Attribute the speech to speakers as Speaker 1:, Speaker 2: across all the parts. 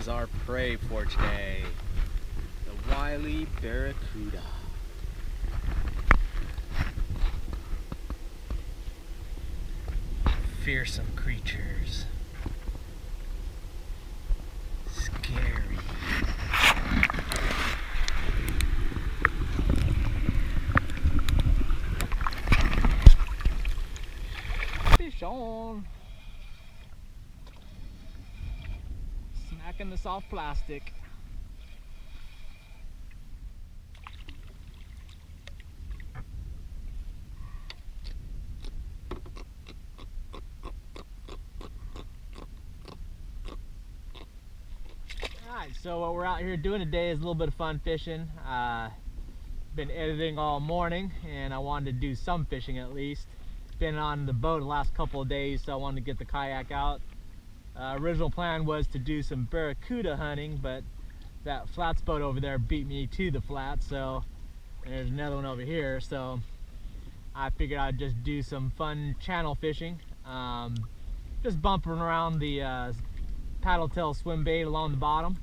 Speaker 1: is our prey for today. The wily barracuda. Fearsome creatures. Scary. Fish on. Smacking the soft plastic. Alright, so what we're out here doing today is a little bit of fun fishing. Been editing all morning and I wanted to do some fishing at least. Been on the boat the last couple of days, so I wanted to get the kayak out. Original plan was to do some barracuda hunting, but that flats boat over there beat me to the flats, so there's another one over here, so I figured I'd just do some fun channel fishing. Just bumping around the paddle tail swim bait along the bottom,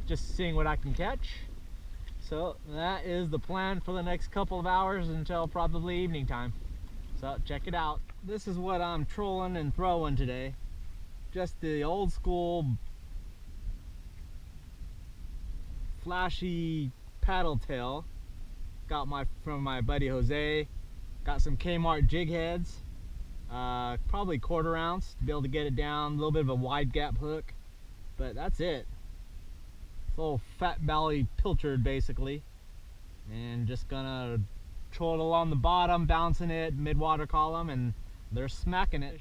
Speaker 1: just seeing what I can catch. So that is the plan for the next couple of hours until probably evening time. So check it out. This is what I'm trolling and throwing today. Just the old school flashy paddle tail. Got from my buddy Jose. Got some Kmart jig heads. Probably 1/4 ounce to be able to get it down. A little bit of a wide gap hook, but that's it. It's a little fat belly pilchard basically, and just gonna troll it along the bottom, bouncing it mid-water column, and they're smacking it.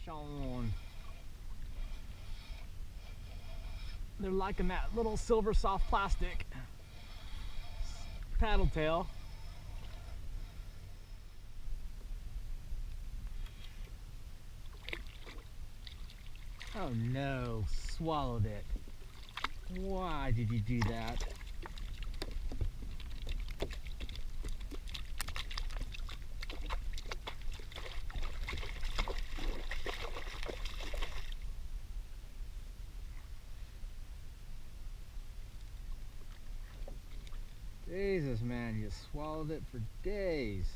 Speaker 1: They're liking that little silver soft plastic paddle tail. Oh no, swallowed it. Why did you do that? Jesus, man, you swallowed it for days.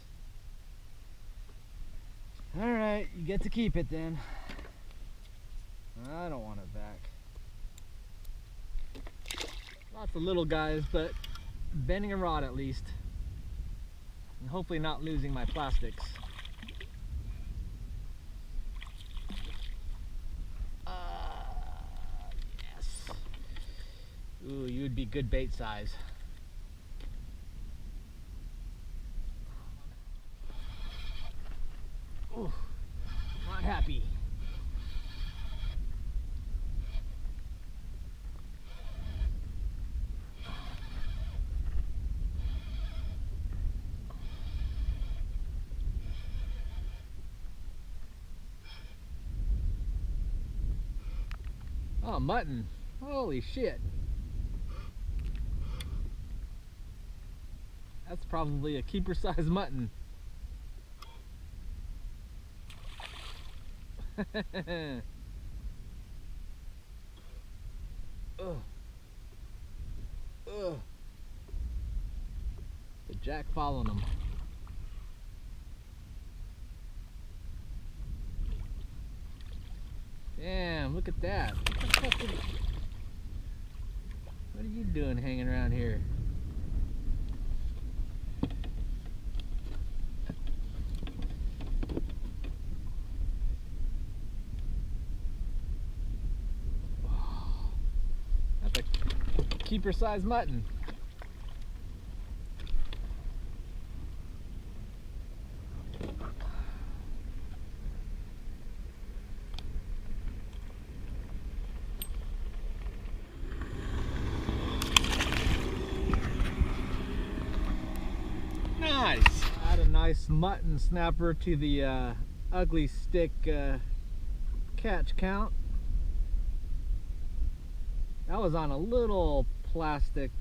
Speaker 1: Alright, you get to keep it then. I don't want it back. Lots of little guys, but bending a rod at least. And hopefully not losing my plastics. Yes. Ooh, you would be good bait size. Ooh, not happy. Oh, mutton. Holy shit. That's probably a keeper size mutton. Ugh. Ugh. The jack following him. Damn, look at that. What are you doing hanging around here? That's a keeper size mutton. Nice. Add a nice mutton snapper to the ugly stick catch count. That was on a little plastic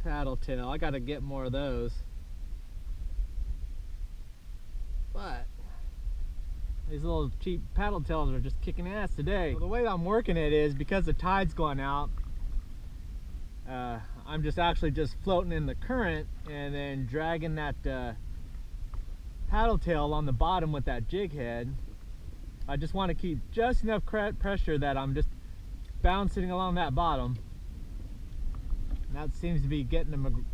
Speaker 1: paddle tail. I gotta get more of those. But these little cheap paddle tails are just kicking ass today. So the way I'm working it is, because the tide's going out, I'm just actually just floating in the current and then dragging that paddle tail on the bottom with that jig head. I just want to keep just enough pressure that I'm just bouncing along that bottom. And that seems to be getting them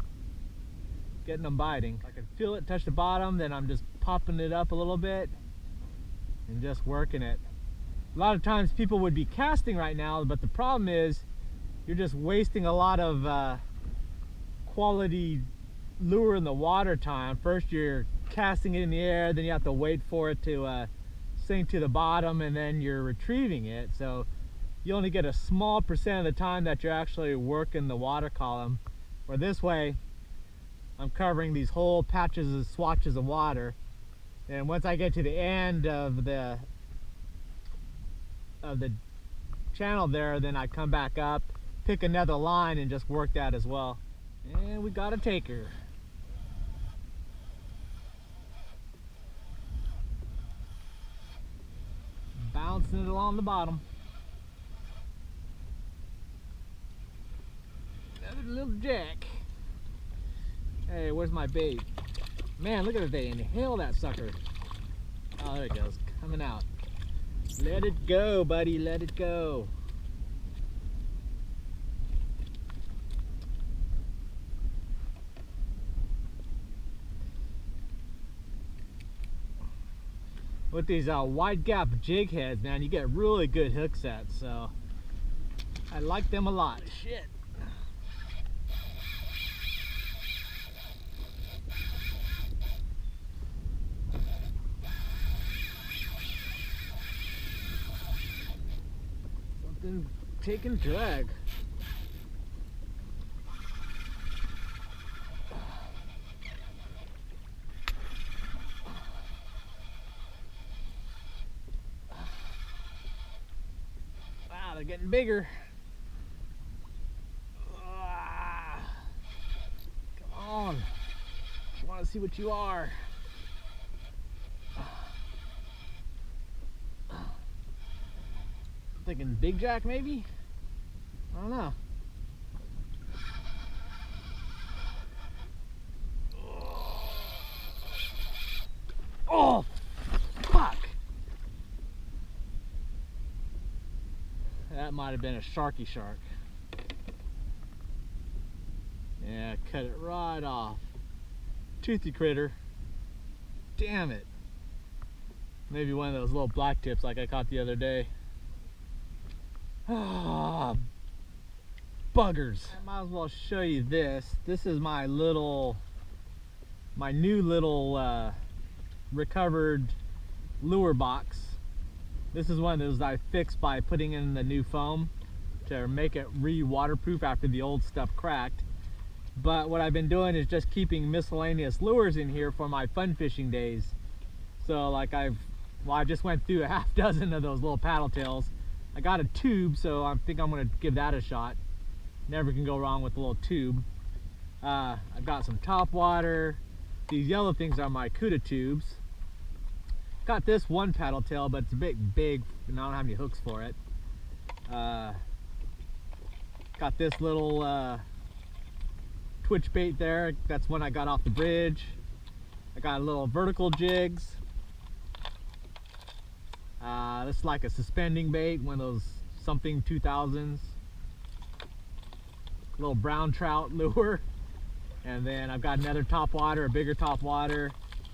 Speaker 1: biting. I can feel it touch the bottom, then I'm just popping it up a little bit and just working it. A lot of times people would be casting right now, but the problem is you're just wasting a lot of quality lure in the water time. First you're casting it in the air, then you have to wait for it to sink to the bottom, and then you're retrieving it. So you only get a small percent of the time that you're actually working the water column. Or this way, I'm covering these whole patches and swatches of water. And once I get to the end of the channel there, then I come back up, pick another line, and just work that as well. And we got a taker. Bouncing it along the bottom. Another little jack. Hey, where's my bait? Man, look at it, they inhale that sucker. Oh, there it goes, coming out. Let it go, buddy, let it go. With these wide gap jig heads, man, you get really good hook sets, so I like them a lot. Shit. Something taking drag. They're getting bigger. Come on. I want to see what you are. I'm thinking big jack maybe? I don't know. Oh, fuck. That might have been a sharky shark. Yeah, cut it right off. Toothy critter. Damn it. Maybe one of those little black tips like I caught the other day. Ah, buggers. I might as well show you this. This is my new little recovered lure box. This is one of those I fixed by putting in the new foam to make it re-waterproof after the old stuff cracked. But what I've been doing is just keeping miscellaneous lures in here for my fun fishing days. So like I just went through a half dozen of those little paddle tails. I got a tube, so I think I'm gonna give that a shot. Never can go wrong with a little tube. I've got some top water. These yellow things are my CUDA tubes. Got this one paddle tail, but it's a bit big and I don't have any hooks for it. Got this little twitch bait there. That's one I got off the bridge. I got little vertical jigs. This is like a suspending bait, one of those something 2000s. Little brown trout lure. And then I've got another top water, a bigger top water,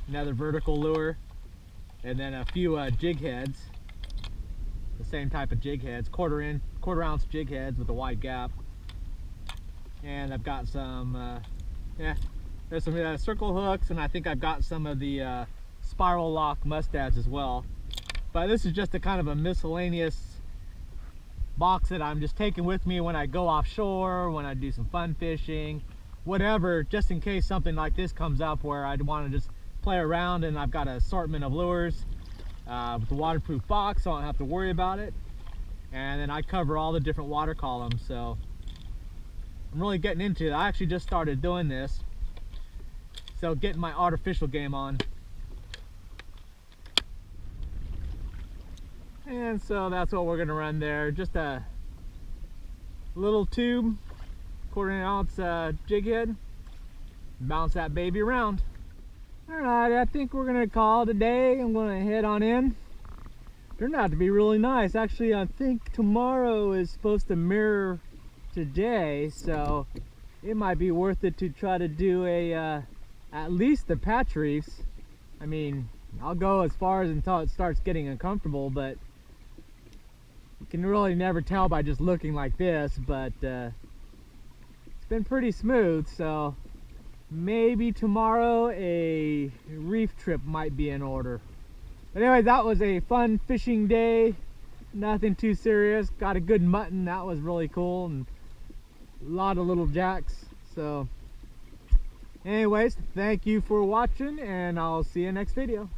Speaker 1: another vertical lure. And then a few jig heads, the same type of jig heads, quarter ounce jig heads with a wide gap. And I've got some, there's some circle hooks, and I think I've got some of the spiral lock mustads as well. But this is just a kind of a miscellaneous box that I'm just taking with me when I go offshore, when I do some fun fishing, whatever, just in case something like this comes up where I'd want to just play around, and I've got an assortment of lures with a waterproof box, so I don't have to worry about it. And then I cover all the different water columns, so I'm really getting into it. I actually just started doing this, so getting my artificial game on. And so that's what we're gonna run there. Just a little tube, 1/4 ounce jig head, bounce that baby around. Alright, I think we're gonna call it a day. I'm gonna head on in. Turned out to be really nice. Actually, I think tomorrow is supposed to mirror today, so it might be worth it to try to do a at least the patch reefs. I mean, I'll go as far as until it starts getting uncomfortable, but you can really never tell by just looking like this. But it's been pretty smooth, so maybe tomorrow a reef trip might be in order. But anyway, that was a fun fishing day. Nothing too serious. Got a good mutton, that was really cool, and a lot of little jacks. So anyways, thank you for watching, and I'll see you next video.